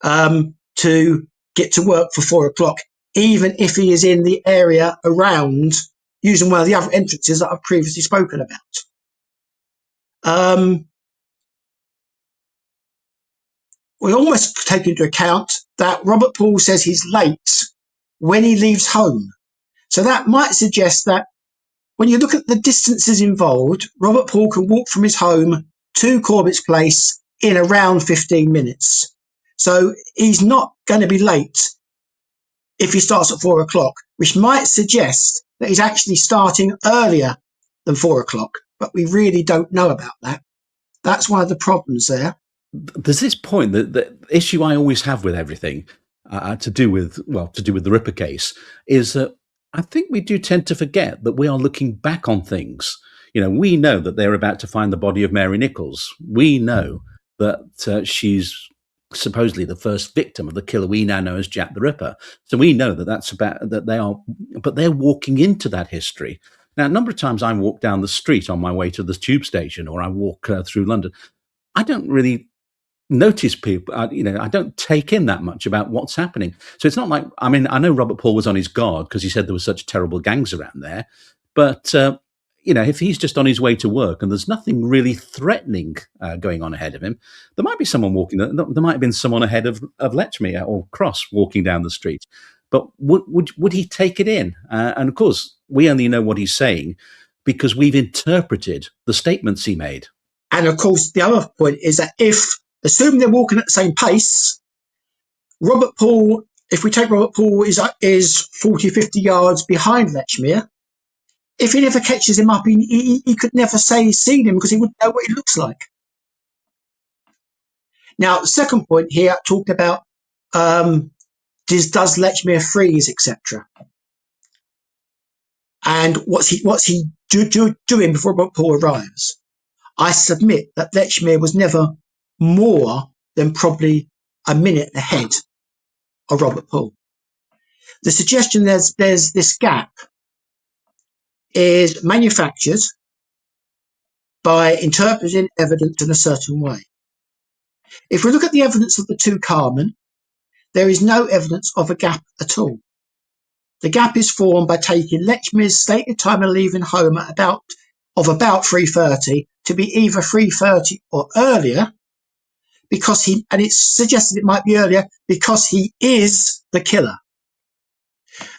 to get to work for 4 o'clock, even if he is in the area around using one of the other entrances that I've previously spoken about. We almost take into account that Robert Paul says he's late when he leaves home. So that might suggest that when you look at the distances involved, Robert Paul can walk from his home to Corbett's place in around 15 minutes. So he's not going to be late if he starts at 4 o'clock, which might suggest that he's actually starting earlier than 4 o'clock. But we really don't know about that. That's one of the problems there. There's this point that the issue I always have with everything to do with the Ripper case is that I think we do tend to forget that we are looking back on things. You know, we know that they're about to find the body of Mary Nichols. We know that she's supposedly the first victim of the killer we now know as Jack the Ripper. So we know that that's about that they are, but they're walking into that history. Now, a number of times I walk down the street on my way to the tube station, or I walk through London. I don't really notice people, I don't take in that much about what's happening. So it's not like, I mean, I know Robert Paul was on his guard because he said there were such terrible gangs around there. But, if he's just on his way to work and there's nothing really threatening going on ahead of him, there might be someone walking, there might have been someone ahead of Lechmere or Cross walking down the street. But would he take it in? And of course, we only know what he's saying because we've interpreted the statements he made. And of course, the other point is that assuming they're walking at the same pace, Robert Paul, if we take Robert Paul, is 40, 50 yards behind Lechmere. If he never catches him up, he could never say he's seen him because he wouldn't know what he looks like. Now, the second point here talked about does Lechmere freeze, etc. And what's he doing before Robert Paul arrives? I submit that Lechmere was never more than probably a minute ahead of Robert Paul. The suggestion there's this gap is manufactured by interpreting evidence in a certain way. If we look at the evidence of the two carmen, there is no evidence of a gap at all. The gap is formed by taking Lechmere's stated time of leaving home at about 3:30 to be either 3:30 or earlier, and it's suggested it might be earlier because he is the killer.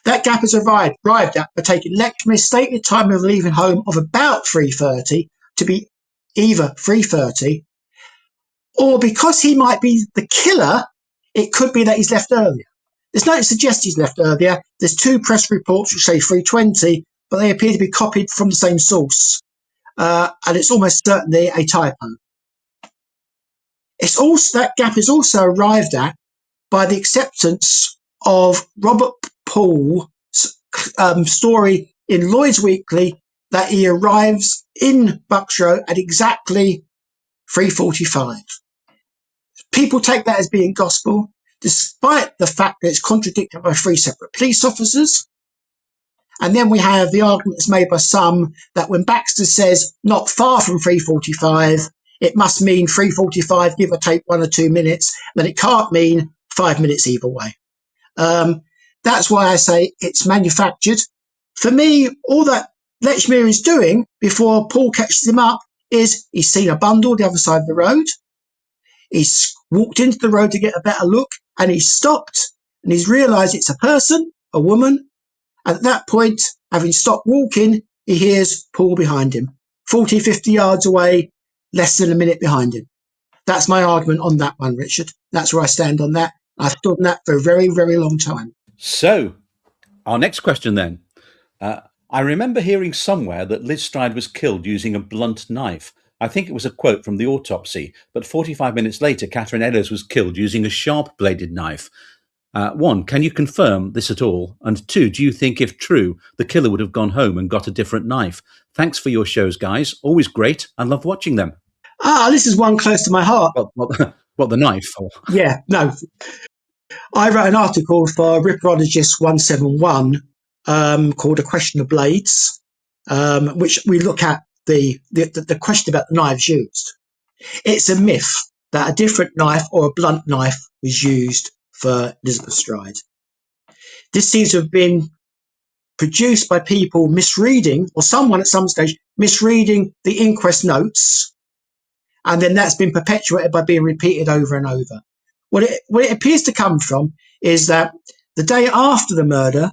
That gap is arrived at by taking Lechmere's stated time of leaving home of about 3:30 to be either 3:30, or because he might be the killer, it could be that he's left earlier. There's nothing to suggest he's left earlier. There's two press reports which say 3:20, but they appear to be copied from the same source. And it's almost certainly a typo. That gap is also arrived at by the acceptance of Robert Paul's story in Lloyd's Weekly that he arrives in Bucks Row at exactly 3:45. People take that as being gospel, despite the fact that it's contradicted by three separate police officers. And then we have the argument that's made by some that when Baxter says not far from 3:45, it must mean 3:45, give or take 1 or 2 minutes, then it can't mean 5 minutes either way. That's why I say it's manufactured. For me, all that Lechmere is doing before Paul catches him up is he's seen a bundle the other side of the road. He's walked into the road to get a better look, and he's stopped and he's realised it's a person, a woman. And at that point, having stopped walking, he hears Paul behind him, 40, 50 yards away, less than a minute behind him. That's my argument on that one, Richard. That's where I stand on that. I've stood on that for a very, very long time. So, our next question then. I remember hearing somewhere that Liz Stride was killed using a blunt knife. I think it was a quote from the autopsy, but 45 minutes later, Catherine Eddowes was killed using a sharp-bladed knife. One, can you confirm this at all? And two, do you think, if true, the killer would have gone home and got a different knife? Thanks for your shows, guys. Always great. I love watching them. This is one close to my heart. What the knife? Yeah, no. I wrote an article for Ripperologist 171 called A Question of Blades, which we look at the question about the knives used. It's a myth that a different knife or a blunt knife was used for Elizabeth Stride. This seems to have been produced by people misreading, or someone at some stage misreading the inquest notes, and then that's been perpetuated by being repeated over and over. What it appears to come from is that the day after the murder,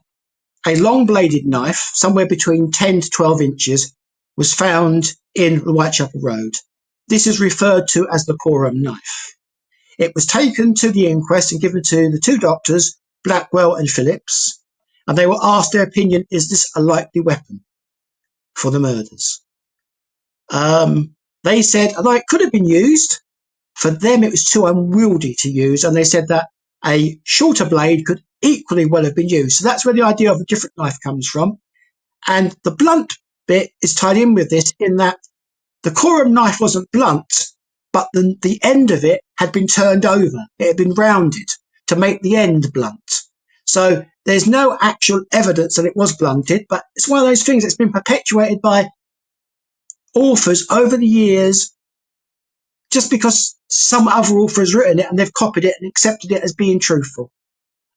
a long-bladed knife, somewhere between 10 to 12 inches, was found in the Whitechapel Road. This is referred to as the Coram knife. It was taken to the inquest and given to the two doctors, Blackwell and Phillips, and they were asked their opinion, is this a likely weapon for the murders? They said, although it could have been used, for them it was too unwieldy to use, and they said that a shorter blade could equally well have been used. So that's where the idea of a different knife comes from. And the blunt bit is tied in with this, in that the Coram knife wasn't blunt, but the end of it had been turned over. It had been rounded to make the end blunt. So there's no actual evidence that it was blunted, but it's one of those things that's been perpetuated by authors over the years, just because some other author has written it and they've copied it and accepted it as being truthful.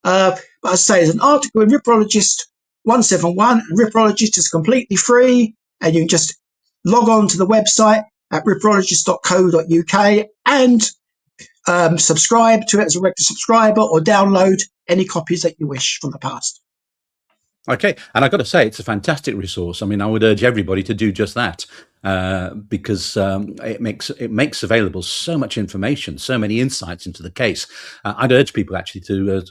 But as I say, there's an article in Ripperologist 171, and Ripperologist is completely free, and you can just log on to the website at ripperologist.co.uk and subscribe to it as a regular subscriber, or download any copies that you wish from the past. Okay, and I've got to say, it's a fantastic resource. I mean, I would urge everybody to do just that, because it makes available so much information, so many insights into the case. I'd urge people actually to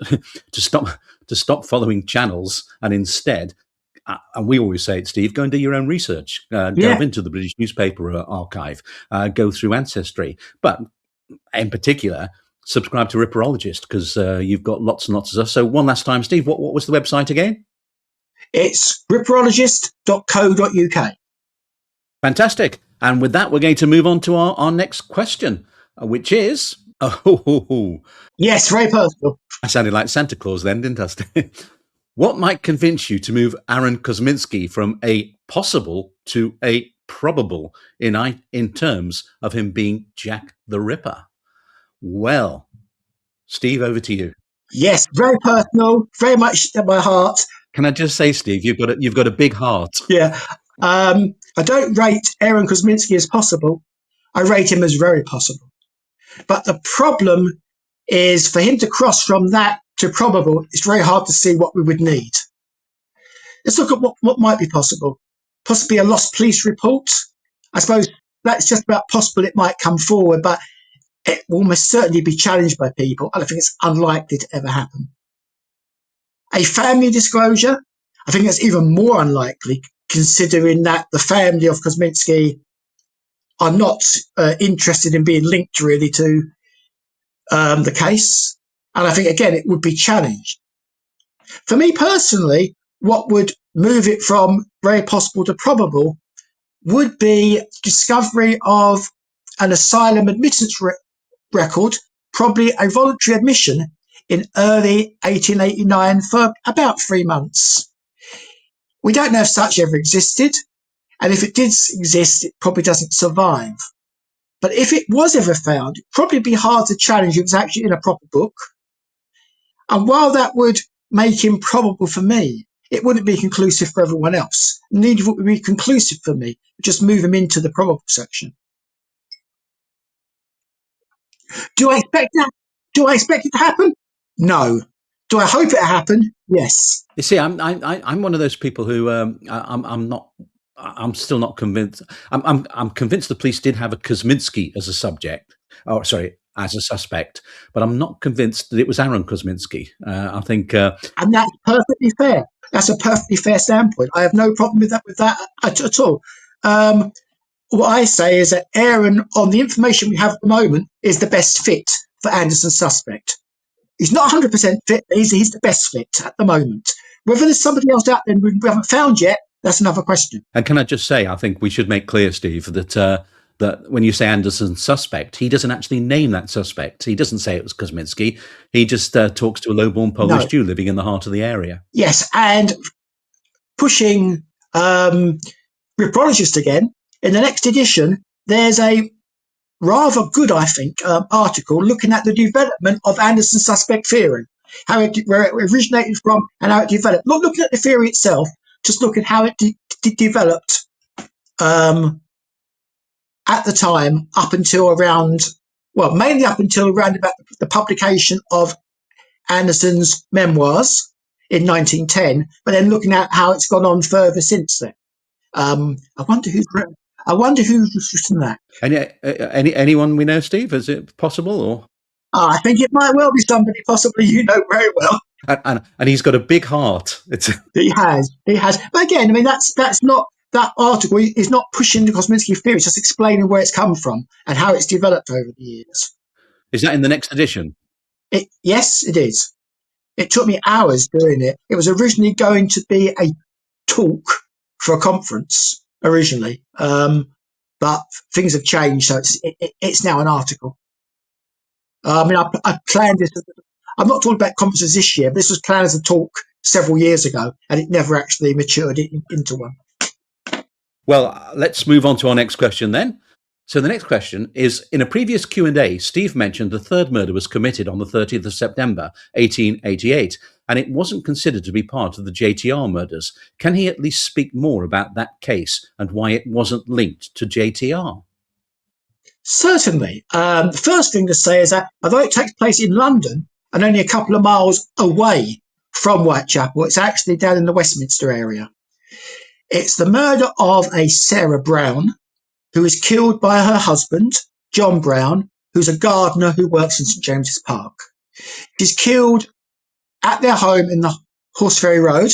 stop following channels and instead, and we always say it, Steve, go and do your own research. Delve into the British newspaper archive, go through Ancestry, but in particular, subscribe to Ripperologist, because you've got lots and lots of stuff. So one last time, Steve, what was the website again? It's ripperologist.co.uk. Fantastic. And with that, we're going to move on to our next question, which is... Yes, very personal. I sounded like Santa Claus then, didn't I? What might convince you to move Aaron Kosminski from a possible to a probable in terms of him being Jack the Ripper? Well, Steve, over to you. Yes, very personal, very much at my heart. Can I just say, Steve, you've got a big heart. Yeah. I don't rate Aaron Kosminski as possible. I rate him as very possible. But the problem is, for him to cross from that to probable, it's very hard to see what we would need. Let's look at what might be possible. Possibly a lost police report. I suppose that's just about possible. It might come forward, but it will almost certainly be challenged by people. I think it's unlikely to ever happen. A family disclosure. I think that's even more unlikely, considering that the family of Kosminski are not interested in being linked really to the case. And I think, again, it would be challenged. For me personally, what would move it from very possible to probable would be discovery of an asylum admittance record, probably a voluntary admission in early 1889 for about 3 months. We don't know if such ever existed, and if it did exist, it probably doesn't survive. But if it was ever found, it'd probably be hard to challenge if it was actually in a proper book. And while that would make him probable for me, it wouldn't be conclusive for everyone else. Neither would be conclusive for me. Just move him into the probable section. Do I expect that? Do I expect it to happen? No. Do I hope it happen? Yes. You see, I'm one of those people who I'm not. I'm still not convinced. I'm convinced the police did have a Kosminski as a subject. Oh, sorry, as a suspect, but I'm not convinced that it was Aaron Kosminski. I think, and that's perfectly fair. That's a perfectly fair standpoint. I have no problem with that at all. What I say is that Aaron, on the information we have at the moment, is the best fit for Anderson's suspect. He's not 100% fit, but he's the best fit at the moment. Whether there's somebody else out there we haven't found yet, that's another question. And can I just say, I think we should make clear, Steve, that that when you say Anderson's suspect, he doesn't actually name that suspect. He doesn't say it was Kosminski. He just talks to a lowborn Polish Jew living in the heart of the area. Yes, and pushing ripologist again, in the next edition, there's a rather good, I think, article looking at the development of Anderson's suspect theory, where it originated from and how it developed. Not looking at the theory itself, just looking how it developed at the time up until around, well, mainly up until around about the publication of Anderson's memoirs in 1910, but then looking at how it's gone on further since then. I wonder who's written that. Anyone we know, Steve? Is it possible? Or I think it might well be somebody possibly you know very well. And he's got a big heart. He has. But again, I mean, that's not, that article is not pushing the Kosminsky theory. It's just explaining where it's come from and how it's developed over the years. Is that in the next edition? Yes, it is. It took me hours doing it. It was originally going to be a talk for a conference originally, but things have changed, so it's now an article. I mean, I planned this. I'm not talking about conferences this year, but this was planned as a talk several years ago, and it never actually matured into one. Well, let's move on to our next question then. So the next question is, in a previous Q&A, Steve mentioned the third murder was committed on the 30th of September, 1888, and it wasn't considered to be part of the JTR murders. Can he at least speak more about that case and why it wasn't linked to JTR? Certainly. The first thing to say is that although it takes place in London and only a couple of miles away from Whitechapel, it's actually down in the Westminster area. It's the murder of a Sarah Brown, who is killed by her husband, John Brown, who's a gardener who works in St James's Park. She's killed at their home in the Horseferry Road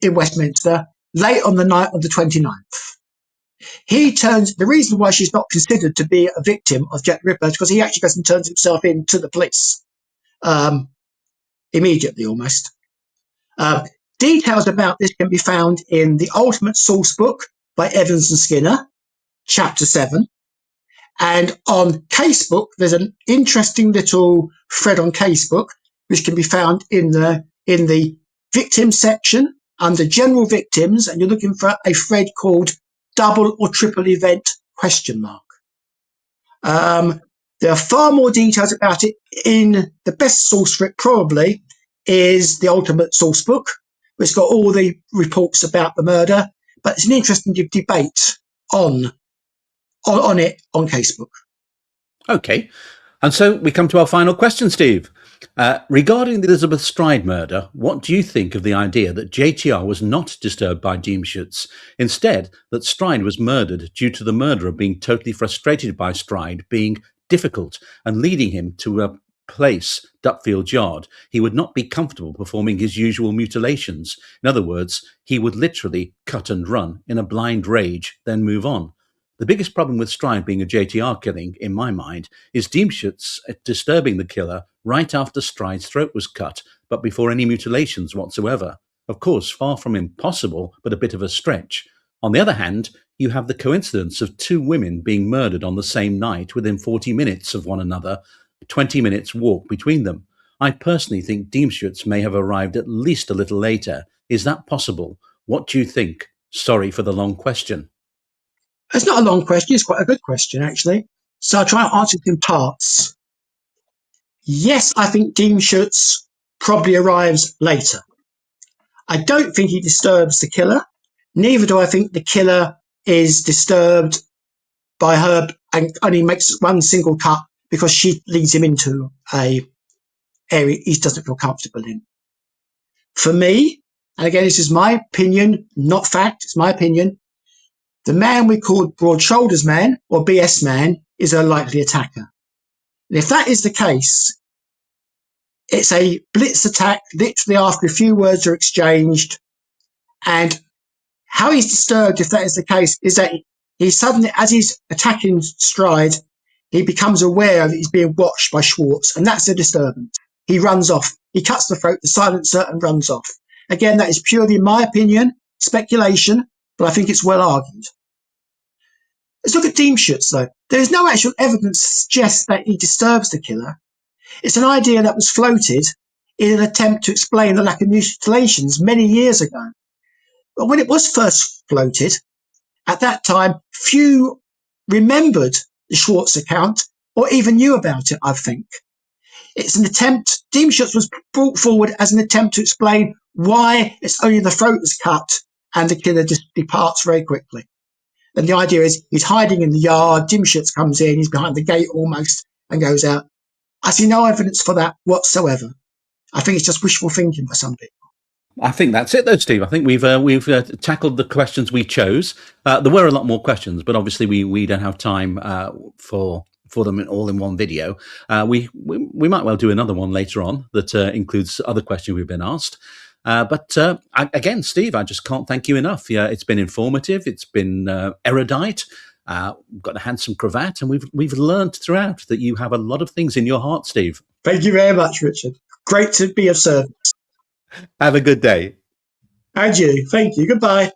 in Westminster late on the night of the 29th. The reason why she's not considered to be a victim of Jack the Ripper is because he actually goes and turns himself in to the police immediately almost. Details about this can be found in the Ultimate Source book by Evans and Skinner, chapter 7. And on Casebook, there's an interesting little thread on Casebook, which can be found in the victim section under general victims, and you're looking for a thread called double or triple event ? There are far more details about it. In the best source for it probably is the Ultimate Source book, which got all the reports about the murder, but it's an interesting debate on it on Casebook. Okay. And so we come to our final question, Steve. Regarding the Elizabeth Stride murder, what do you think of the idea that JTR was not disturbed by Deemschutz? Instead, that Stride was murdered due to the murderer being totally frustrated by Stride being difficult and leading him to a place, Dupfield Yard, he would not be comfortable performing his usual mutilations. In other words, he would literally cut and run in a blind rage, then move on. The biggest problem with Stride being a JTR killing, in my mind, is Deemschutz disturbing the killer right after Stride's throat was cut, but before any mutilations whatsoever. Of course, far from impossible, but a bit of a stretch. On the other hand, you have the coincidence of two women being murdered on the same night within 40 minutes of one another, 20 minutes walk between them. I personally think Deemschutz may have arrived at least a little later. Is that possible? What do you think? Sorry for the long question. It's not a long question. It's quite a good question, actually. So I'll try and answer it in parts. Yes, I think Dean Schutz probably arrives later. I don't think he disturbs the killer. Neither do I think the killer is disturbed by her and only makes one single cut because she leads him into a area he doesn't feel comfortable in. For me, and again, this is my opinion, not fact, it's my opinion, the man we called Broad Shoulders Man or BS Man is a likely attacker. And if that is the case, it's a blitz attack literally after a few words are exchanged. And how he's disturbed, if that is the case, is that he suddenly, as he's attacking Stride, he becomes aware that he's being watched by Schwartz, and that's a disturbance. He runs off. He cuts the throat, the silencer, and runs off. Again, that is purely my opinion, speculation, but I think it's well argued. Let's look at Deemschutz, though. There is no actual evidence to suggest that he disturbs the killer. It's an idea that was floated in an attempt to explain the lack of mutilations many years ago. But when it was first floated, at that time, few remembered the Schwartz account or even knew about it, I think. It's an attempt, Deemschutz was brought forward as an attempt to explain why it's only the throat is cut and the killer just departs very quickly. And the idea is he's hiding in the yard, Deemschutz comes in, he's behind the gate almost and goes out. I see no evidence for that whatsoever. I think it's just wishful thinking by some people. I think that's it, though, Steve. I think we've tackled the questions we chose. There were a lot more questions, but obviously we don't have time for them all in one video. We might well do another one later on that includes other questions we've been asked. But again, Steve, I just can't thank you enough. Yeah, it's been informative. It's been erudite. We've got a handsome cravat, and we've learned throughout that you have a lot of things in your heart, Steve. Thank you very much, Richard. Great to be of service. Have a good day. And you. Thank you. Goodbye.